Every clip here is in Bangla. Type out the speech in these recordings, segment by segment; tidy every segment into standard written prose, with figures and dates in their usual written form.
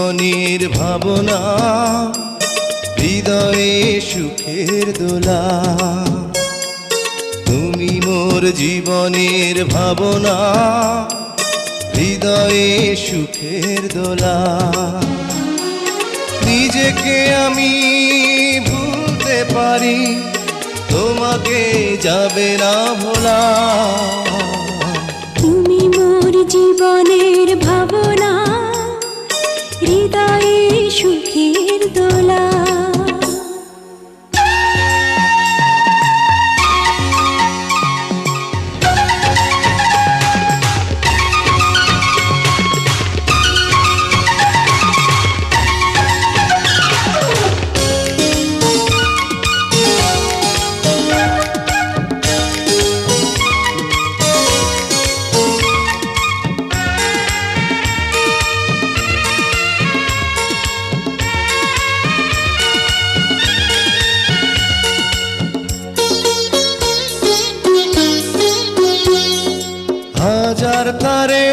জীবনের ভাবনা, হৃদয়ে সুখের দোলা। তুমি মোর জীবনের ভাবনা, হৃদয়ে সুখের দোলা। নিজেকে আমি ভুলতে পারি, তোমাকে যাবে না ভোলা। তুমি মোর জীবনের ভাবনা, হৃদয়ে সুখের দোলা। হাজার তারে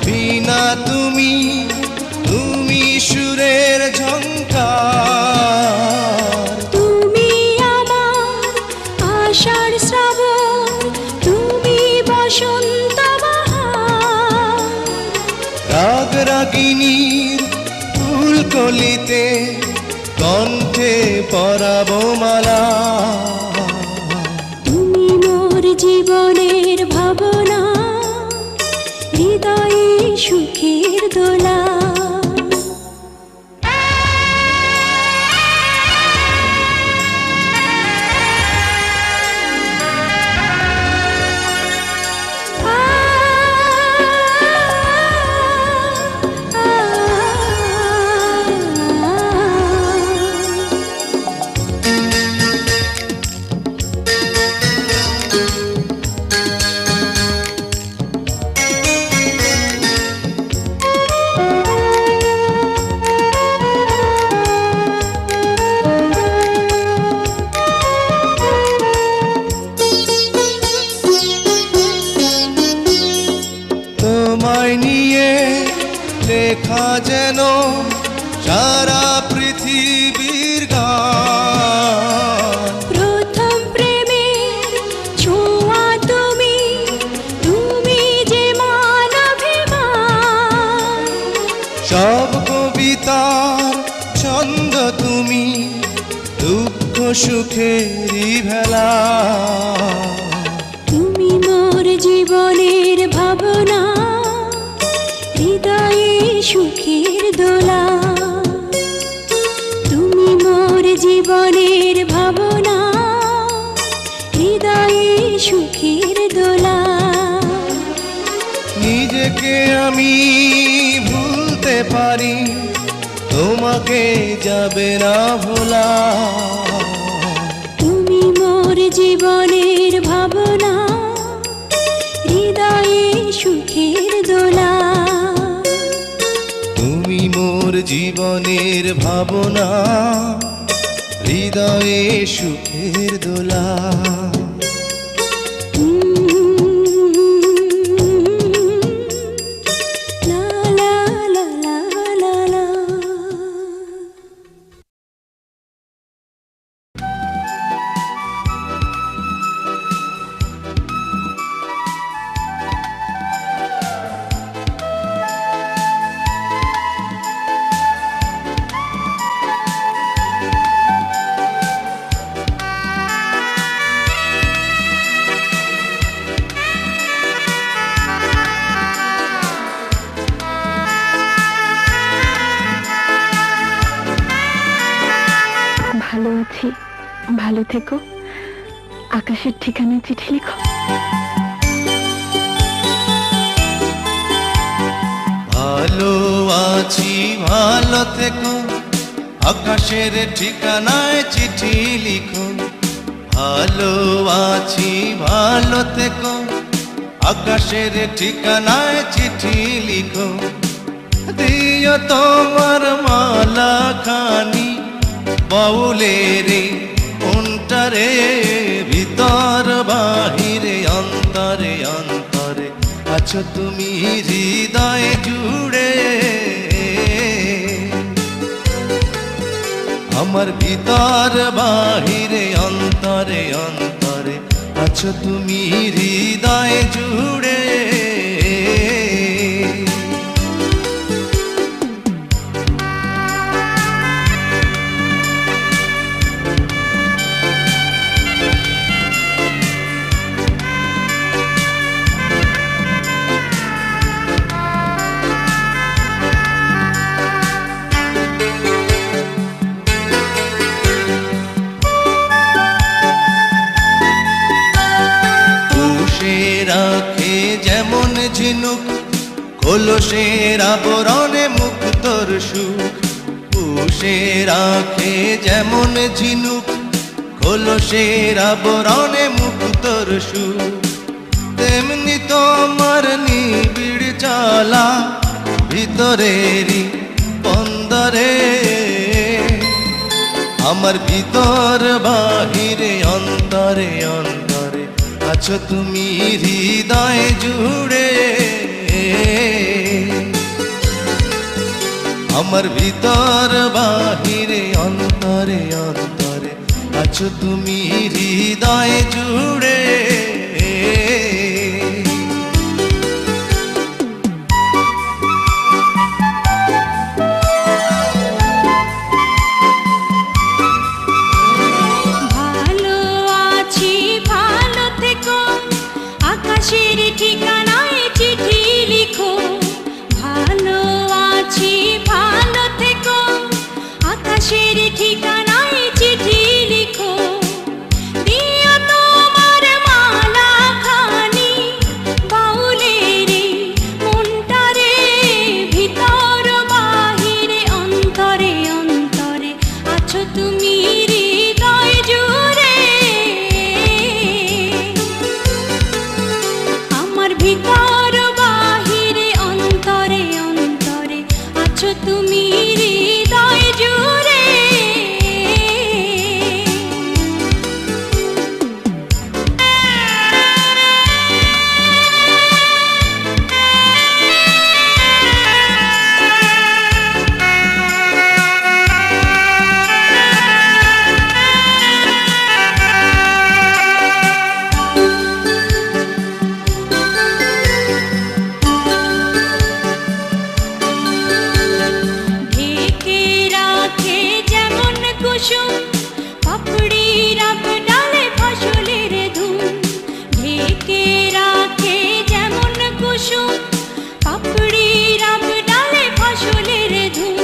বিনা তুমি, তুমি সুরের ঝংকার। তুমি আমার আষাঢ় শ্রাবণ, তুমি বসন্ত বাহার। রাগ রাগিনীর ফুলকলিতে কণ্ঠে পরাবো মালা। তুমি মোর জীবনের ভাবনা, হৃদয়ে সুখের দোলা। তোমায় নিয়ে লেখা যেন সারা পৃথিবীর গান। প্রথম প্রেমের ছোঁয়া তুমি, তুমি যে মানবিমান। সব কবিতার ছন্দ তুমি, দুঃখ সুখেরই ভেলা। তুমি মোর জীবনের ভাবনা, হৃদয়ে সুখের দোলা। তুমি মোর জীবনের ভাবনা, হৃদয়ে সুখের দোলা। নিজেকে আমি ভুলতে পারি, তোমাকে যাবে না ভোলা। তুমি মোর জীবনের ভাবনা, হৃদয়ে সুখের দোলা। তুমি মোর জীবনের ভাবনা, হৃদয়ে সুখের দোলা। লা লা লা লা লা লা। ভালো আছি, ভালো থেকো। আকাশের ঠিকানায় চিঠি লিখো। ভালো আছি, ভালো থেকো, আকাশের ঠিকানায় চিঠি লিখো। ভালো আছি, ভালো থেকো, আকাশের ঠিকানায় চিঠি লিখো। দিও তোমার মালা খানি বাউলের অন্তরে, ভিতর বাহিরে অন্তরে অন্তরে আছো তুমি হৃদয় জুড়ে। আমার ভিতর বাহিরে অন্তরে অন্তরে আছো তুমি হৃদয় জুড়ে। রাখে যেমন ঝিনুক কলসের আবরণে মুক্তর সুখ। পুষে রাখে যেমন ঝিনুক কলসের আবরণে মুক্তর সুখ। তেমনি তোমার নিবিড় চলা ভিতরেরই বন্দরে। আমার ভিতর বাহিরে অন্তরে অন্তরে আছো তুমি হৃদয় জুড়ে। আমার ভিতর বাহিরে অন্তরে অন্তরে আছো তুমি হৃদয় জুড়ে। আকাশের ঠিকানায় চিঠি লিখো, ভালো আছি ভালো থেকো। আকাশের ঠিকানায় চিঠি লিখো, দিও তোমার মালা খানি বাউলের মনটারে। ভিতর বাহিরে অন্তরে অন্তরে আছো তুমি হৃদয় জুড়ে। ভিতর বাহিরে অন্তরে অন্তরে আছো তুমি হৃদয় জুড়ে। পাপড়ি রাব ডালে ফসলের ধুম, ঢেকে রাখে যেমন কুসুম। পাপড়ি রাব ডালে ফসলের ধুম,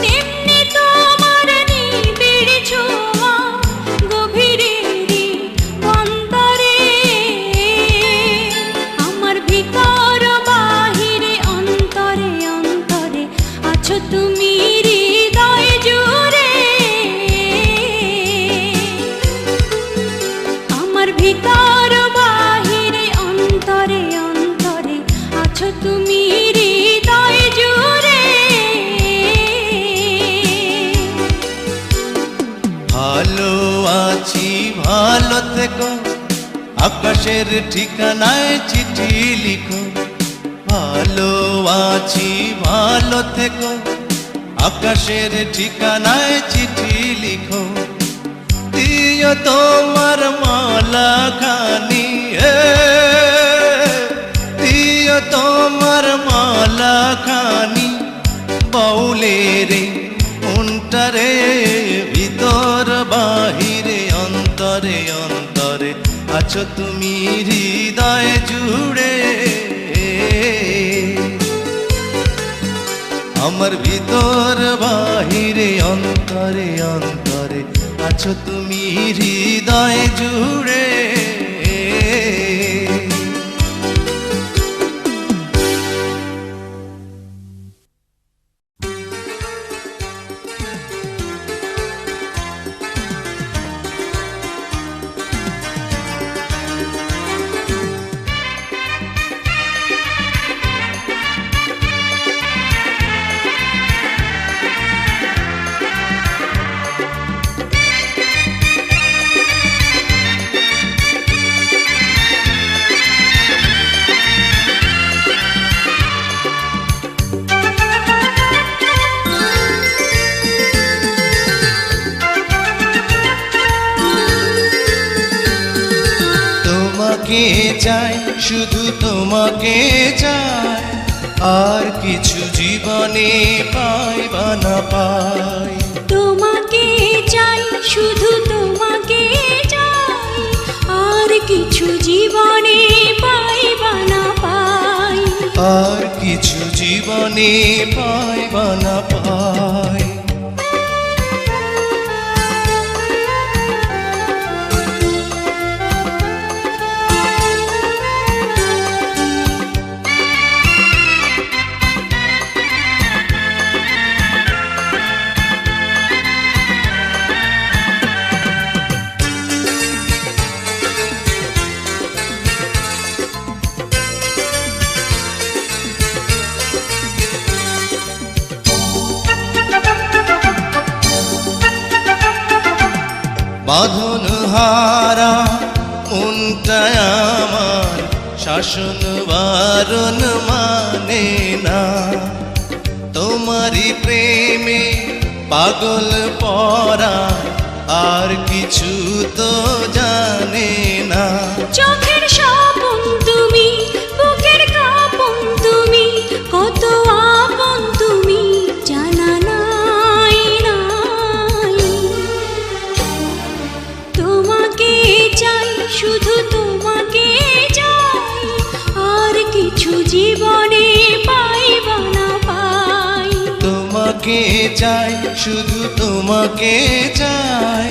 তেমনি তোমার নিবিড় ছোঁয়া গভীরেরই অন্তরে। আমার ভিতর বাহিরে অন্তরে অন্তরে আছো তুমি হৃদয় জুড়ে। ভিতর বাহিরে অন্তরে অন্তরে আছো তুমি হৃদয় জুড়ে। ভালো আছি ভালো থেকো, আকাশের ঠিকানায় চিঠি লিখো। ভালো আছি ভালো থেকো, আকাশের ঠিকানায় চিঠি লিখো। দিও তোমার মালা খানি, দিও তোমার মালা খানি বাউলের মনটারে। ভিতর বাহিরে অন্তরে অন্তরে আছো তুমি হৃদয় জুড়ে। আমার ভিতর বাহিরে অন্তরে অন্তরে আছো তুমি হৃদয় জুড়ে। তোমাকে চাই, শুধু তোমাকে চাই, আর কিছু জীবনে পাই বা না পাই। তোমাকে চাই, শুধু তোমাকে চাই, আর কিছু জীবনে পাই বা না পাই। আর কিছু জীবনে পাই বা না পাই। বাঁধন হারা মনটা আমার শাসন বারণ মানে না, তোমারই প্রেমে পাগল পরা আর কিছু তো জানে না। চোখের স্বপন তুমি, বুকের কাঁপন তুমি, কত আপন তুমি জানা নাই নাই। তোমাকে চাই, শুধু তোমাকে চাই, আর কিছু জীবনে পাই বা না পাই। তোমাকে চাই, শুধু তোমাকে চাই,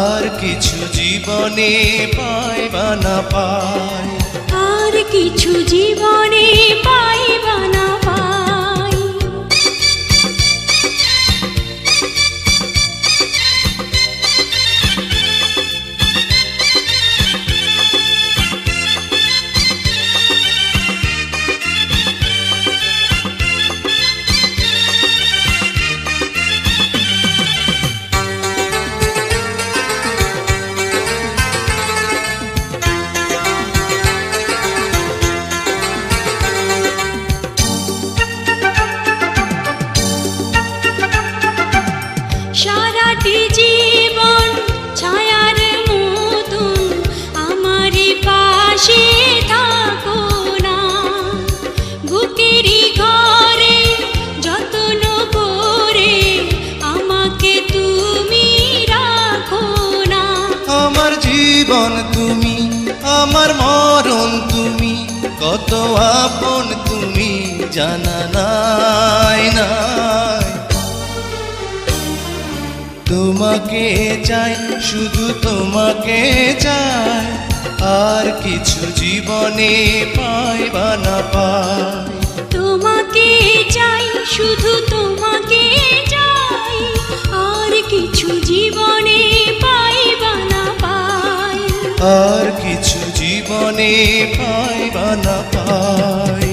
আর কিছু জীবনে পাই বা না পাই। আর কিছু জীবনে পাই বা না পাই। সারাটি জীবন ছায়ার মতন আমারই পাশে থাকো না, বুকেরই ঘরে যত্ন করে আমাকে তুমি রাখো না। আমার জীবন তুমি, আমার মরণ তুমি, কত আপন তুমি জানা নাই নাই। তোমাকে চাই, শুধু তোমাকে চাই, আর কিছু জীবনে পাই বা না পাই। তোমাকে চাই, শুধু তোমাকে চাই, আর কিছু জীবনে পাই বা না পাই। আর কিছু জীবনে পাই বা না পাই।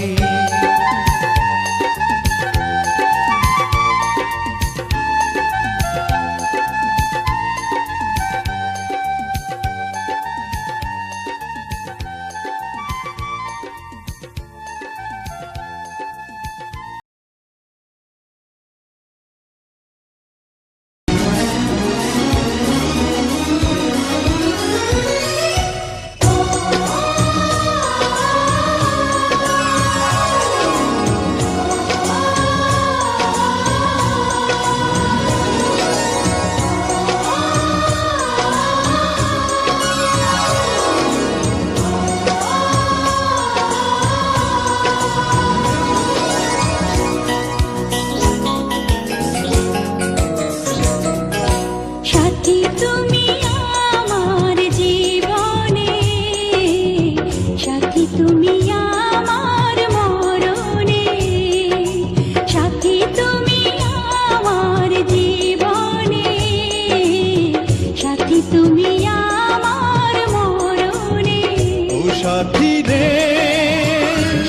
সাথী রে,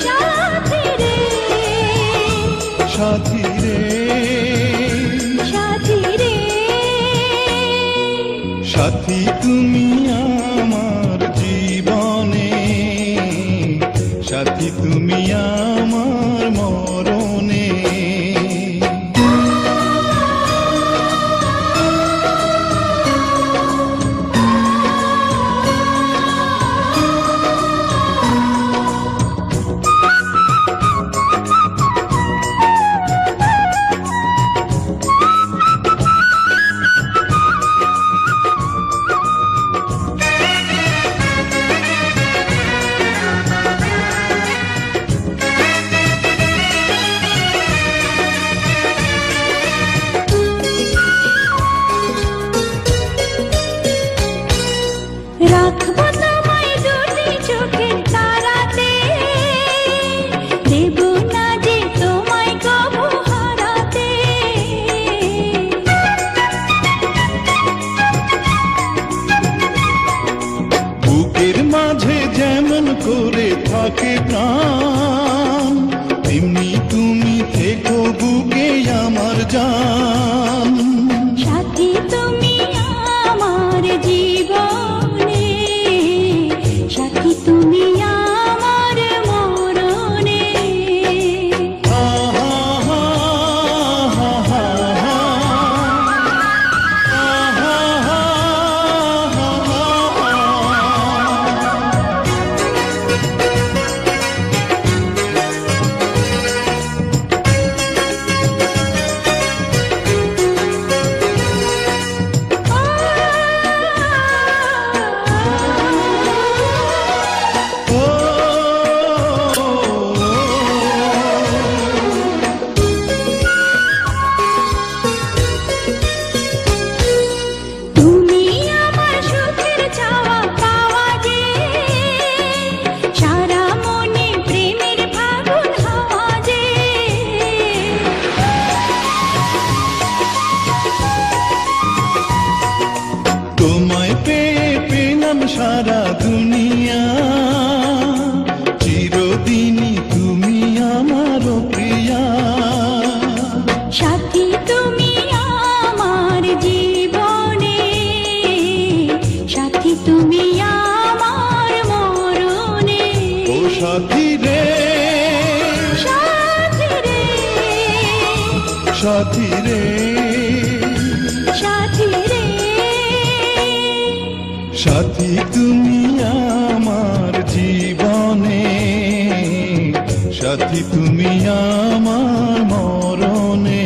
সাথী রে, সাথী রে, সাথী রে, সাথী তুমি আমার জীবনে, সাথী তুমি আমার মরণে। থাকে প্রাণ, তেমনি তুমি থেকো বুকে আমার জান। সাথী তুমি আমার জীবনে, সাথী তুমি আমার মরণে। তুমি আমার সুখের চাওয়া পাওয়া যে, সারা মনে প্রেমের ফাগুন হাওয়া যে। তোমায় পেয়ে পেলাম সারা দুনিয়া, চিরদিনই তুমি আমার প্রিয়া। সাথী তুমি আমার জীবনে, সাথী তুমি আমার মরণে। ও সাথী রে, সাথী রে, সাথী রে, সাথী রে, সাথী তুমি আমার জীবনে, সাথী তুমি আমার মরণে।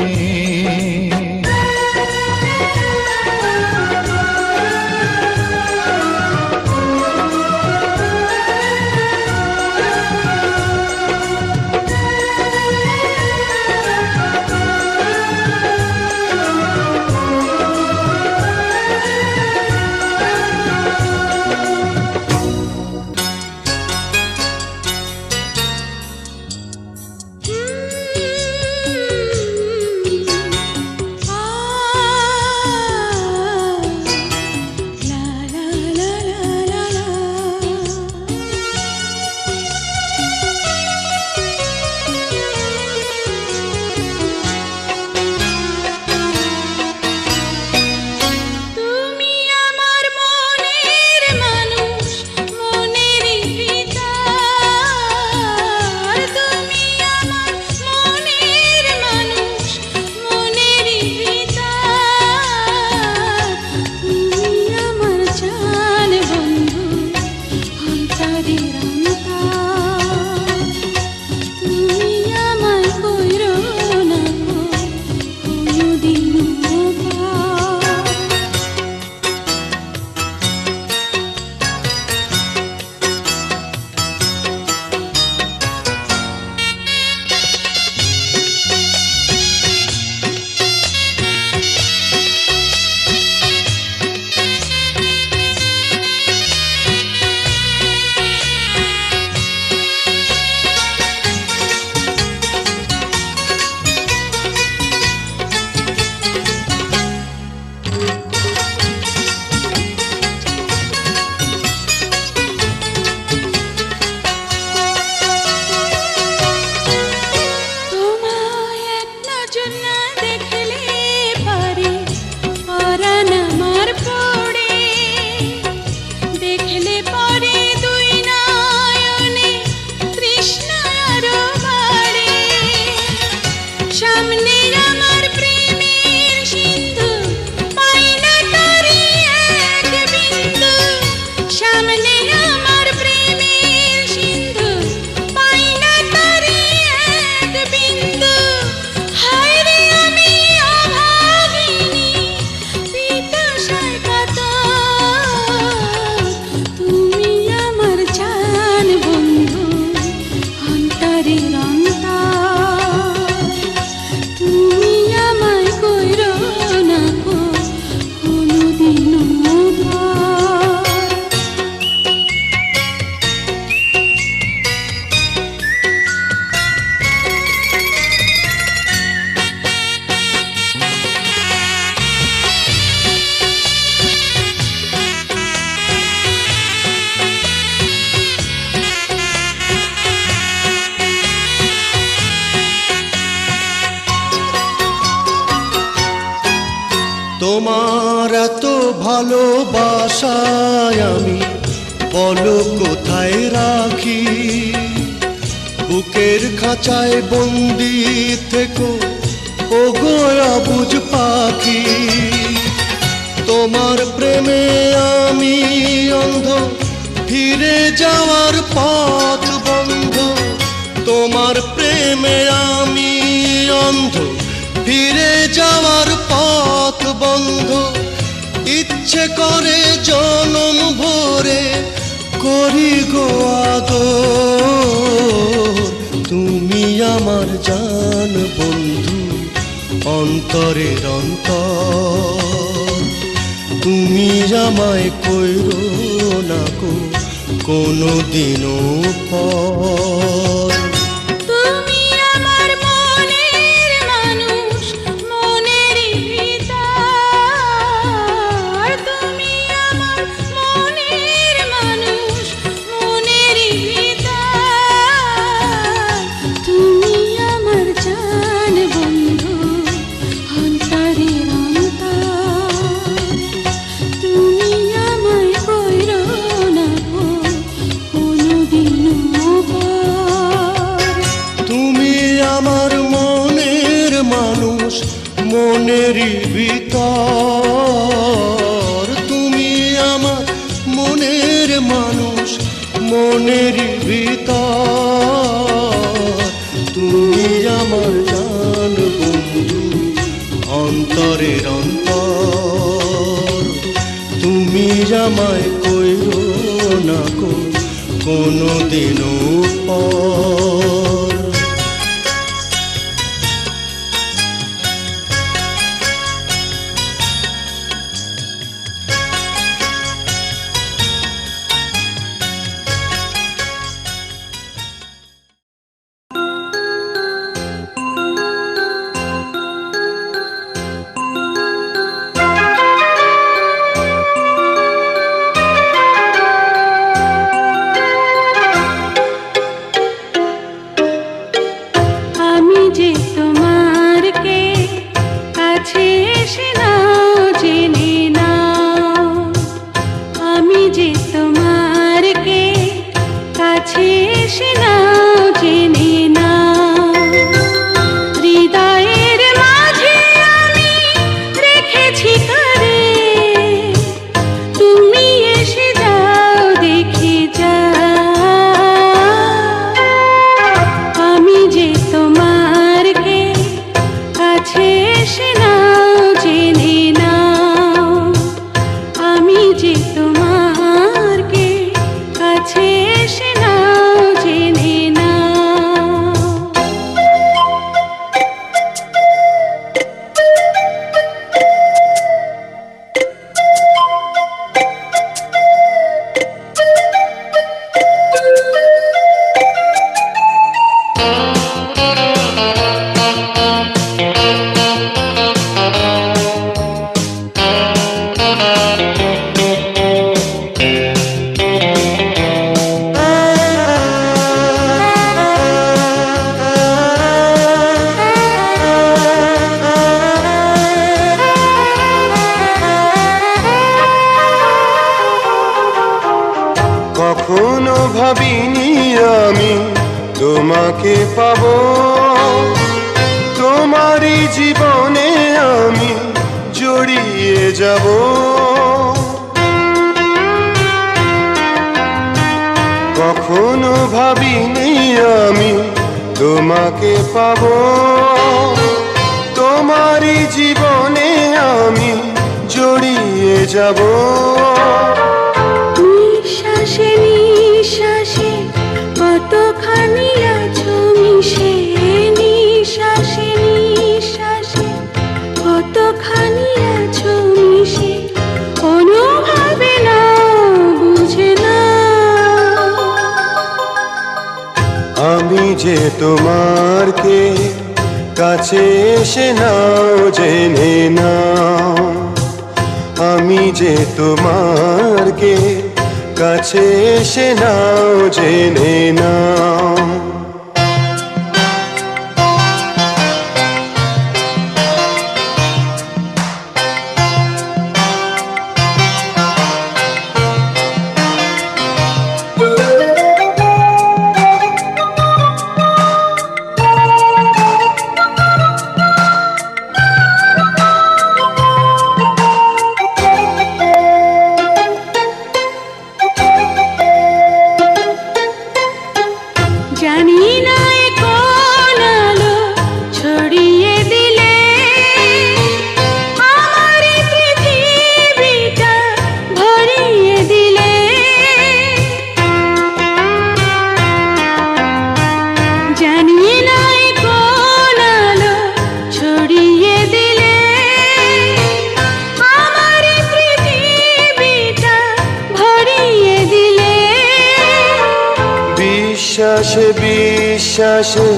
তোমার এত ভালোবাসায় আমি বলো কোথায় রাখি, বুকের খাঁচায় বন্দি থেকো ও গোয়া বুঝ পাখি। তোমার প্রেমে আমি অন্ধ, ফিরে যাওয়ার পথ বন্ধ। তোমার প্রেমে আমি অন্ধ, ফিরে যাওয়ার পথ বন্ধ। ইচ্ছে করে জনম ভরে করি গো আদর। তুমি আমার জান বন্ধু, অন্তরের অন্তর। তুমি আমায় কইরো না কো কোনো দিনও পর। তুমি আমার মনের মানুষ, মনেরই ভিতর। তুমি আমার মনের মানুষ, মনেরই ভিতর। তুমি আমার জান বন্ধু, অন্তরের অন্তর। তুমি আমায় কইরো না গো কোনোদিনও পর। তুমি আমার মনের মানুষ, মনেরই ভিতর। তুমি আমার মনের মানুষ, মনেরই ভিতর। তুমি আমার জান বন্ধু, অন্তরের অন্তর। তুমি আমায় কইরো না কো কোনো দিনও পর। আমি যে তোমার কে কাছে এসে নাও জেনে নাও। আমি যে তোমার কে কাছে এসে নাও জেনে নাও। হৃদয়ের মাঝে আমি রেখেছি কারে, তুমি এসে যাও দেখে যাও। আমি যে তোমার কে কাছে এসে নাও জেনে নাও। আমি যে তোমার কে কাছে এসে নাও জেনে নাও। কখনো ভাবিনি আমি তোমাকে পাবো, তোমারই জীবনে আমি জড়িয়ে যাব। কখনো ভাবিনি আমি তোমাকে পাবো, তোমারই জীবনে আমি জড়িয়ে যাব। নিঃশ্বাসে নিঃশ্বাসে কতখানি আছো মিশে। নিঃশ্বাসে নিঃশ্বাসে কতখানি আছো মিশে। অনুভবে না বুঝে না। আমি যে তোমার কে কাছে এসে নাও জেনে নাও। আমি যে তোমার কে কাছে এসে নাও জেনে নাও। বিশ্বাসে বিশ্বাসে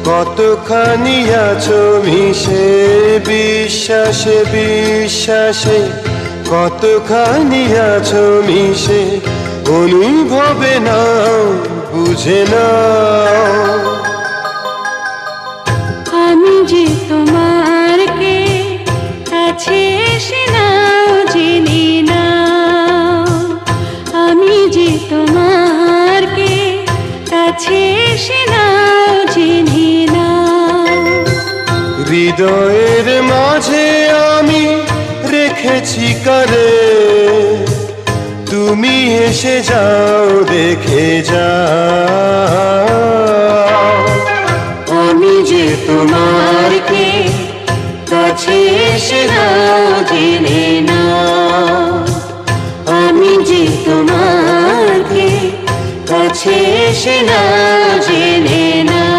কতখানি আছো মিশে, বিশ্বাসে বিশ্বাসে কতখানি আছো মিশে, অনুভবে নাও বুঝে নাও। আমি যে তোমার কে কাছে এসে নাও জেনে নাও, আমি যে তোমার কে কাছে এসে নাও জেনে নাও। হৃদয়ের মাঝে আমি রেখেছি কারে, তুমি এসে যাও দেখে যাও। আমি যে তোমার কে কাছে এসে নাও জেনে নাও, আমি যে তোমার কে কাছে এসে নাও জেনে নাও।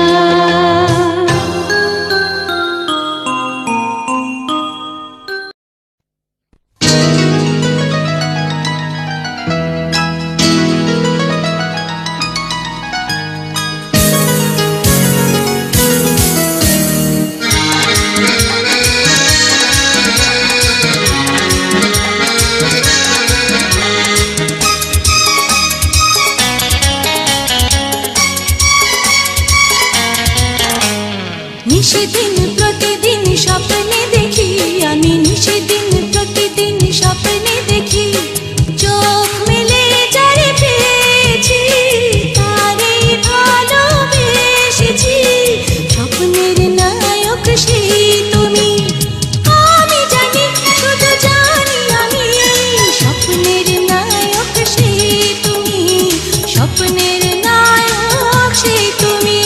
নিশিদিন প্রতিদিন স্বপ্নে দেখি, আমি নিশিদিন প্রতিদিন স্বপ্নে দেখি, চোখ মেলে যারে পেয়েছি তারে ভালোবেসেছি। স্বপ্নের নায়ক সেই তুমি, আমি জানি শুধু জানি আমি, স্বপ্নের নায়ক সেই তুমি, স্বপ্নের নায়ক সেই তুমি।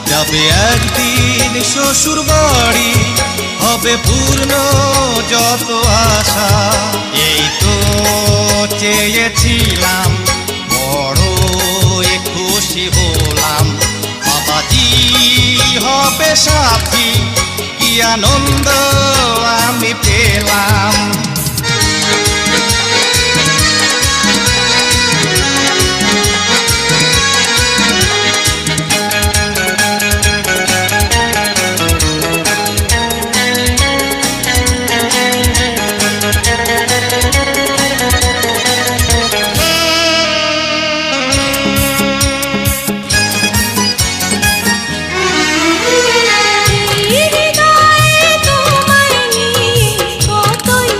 যাবে একদিন শ্বশুর বাড়ি, হবে পূর্ণ যত আশা। এই তো চেয়েছিলাম, বড় খুশি হলাম, বাবাজি হবে সাথী, কি আনন্দ আমি পেলাম। হৃদয়ে তোমায় নিয়ে কতই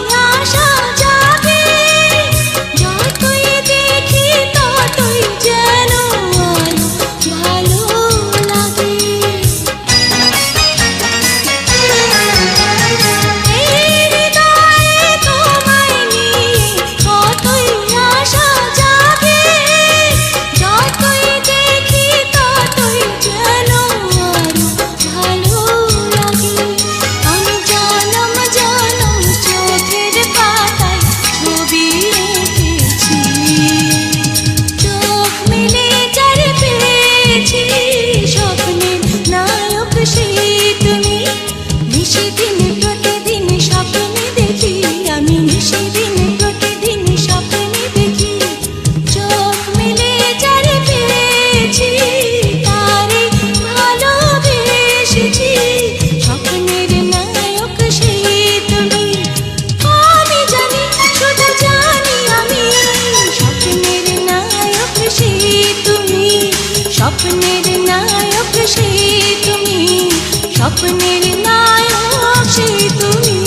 স্বপ্নের নায়ক সেই তুমি।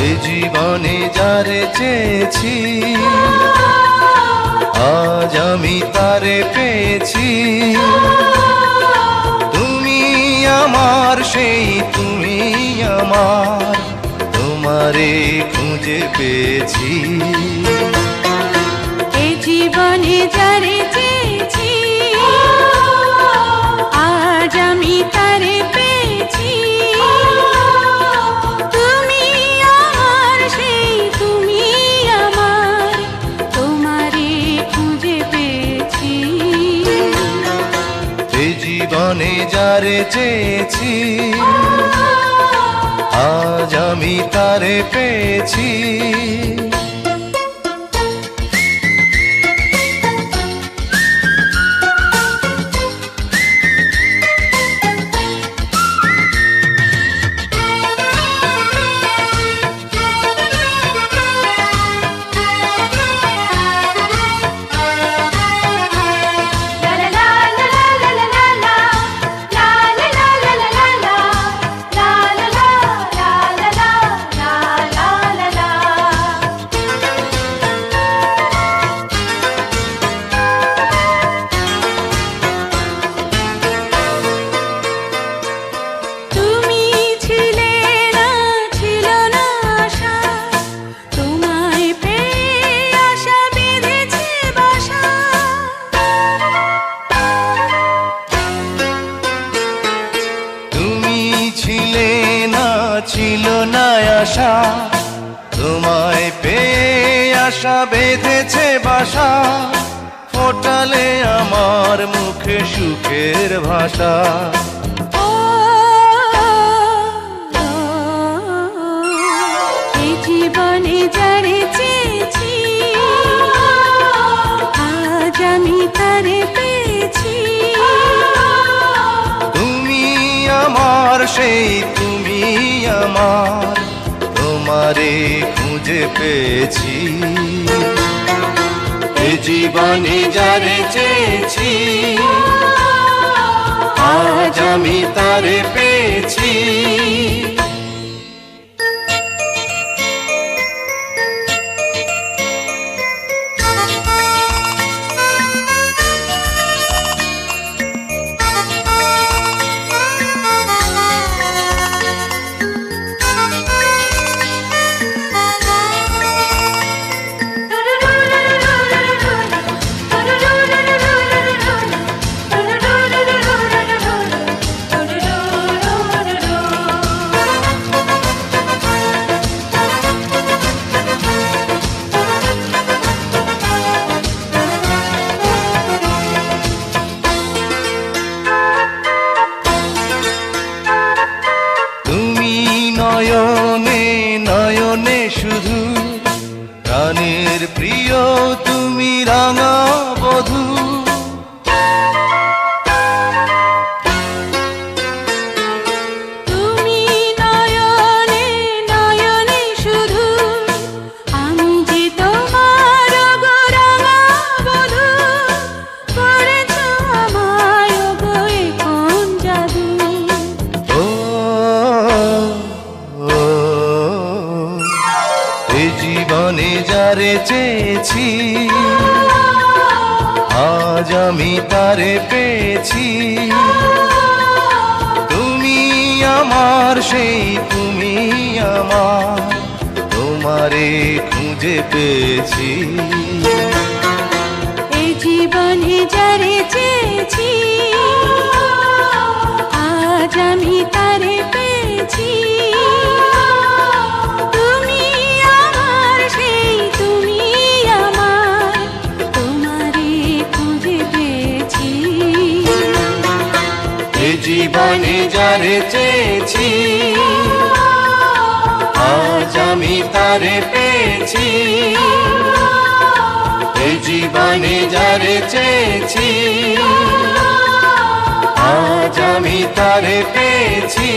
এ জীবনে যারে চেয়েছি আজ আমি তারে পেয়েছি। তুমি আমার সেই তুমি আমার, তোমারে খুঁজে পেয়েছি। এ জীবনে যারে চেয়েছি আজ আমি তারে পেয়েছি। তুমি আমার সেই তুমি আমার, তোমারে খুঁজে পেয়েছি। এ জীবনে যারে চেয়েছি আজ আমি তারে পেয়েছি। তুমি ছিলে না, ছিল না আশা, তোমায় পেয়ে আশা বেঁধেছে বাসা। তুমি ছিলে না, ছিল না আশা, তোমায় পেয়ে আশা বেঁধেছে বাসা। ফোটালে আমার মুখে সুখের ভাষা। ও, এই জীবনে যারে চেয়েছি আজ আমি তারে পেয়েছি। তুমি আমার সেই তুমি আমার, তোমারে খুঁজে পেয়েছি। এ জীবনে যারে চেয়েছি আজ আমি তারে পেয়েছি। তুমি নয়নে নয়নে শুধু প্রাণের প্রিয়, তুমি রাঙা বধূ। তুমি নয়নে নয়নে শুধু, আমি যে তোমার গো রাঙা বধূ। করেছো আমায় গো এ কোন জাদু। ও, ও, এ জীবনে যারে চেয়েছি আজ আমি তারে পেয়েছি। তুমি আমার সেই তুমি আমার, তোমারে খুঁজে পেয়েছি। এ জীবনে যারে চেয়েছি আজ আমি তারে পেয়েছি তুমি আমার সেই তুমি আমার তোমারে খুঁজে পেয়েছি এ জীবনে যারে চেয়েছি আজ আমি তারে পেয়েছি এ জীবনে যারে চেয়েছি আজ আমি তারে পেয়েছি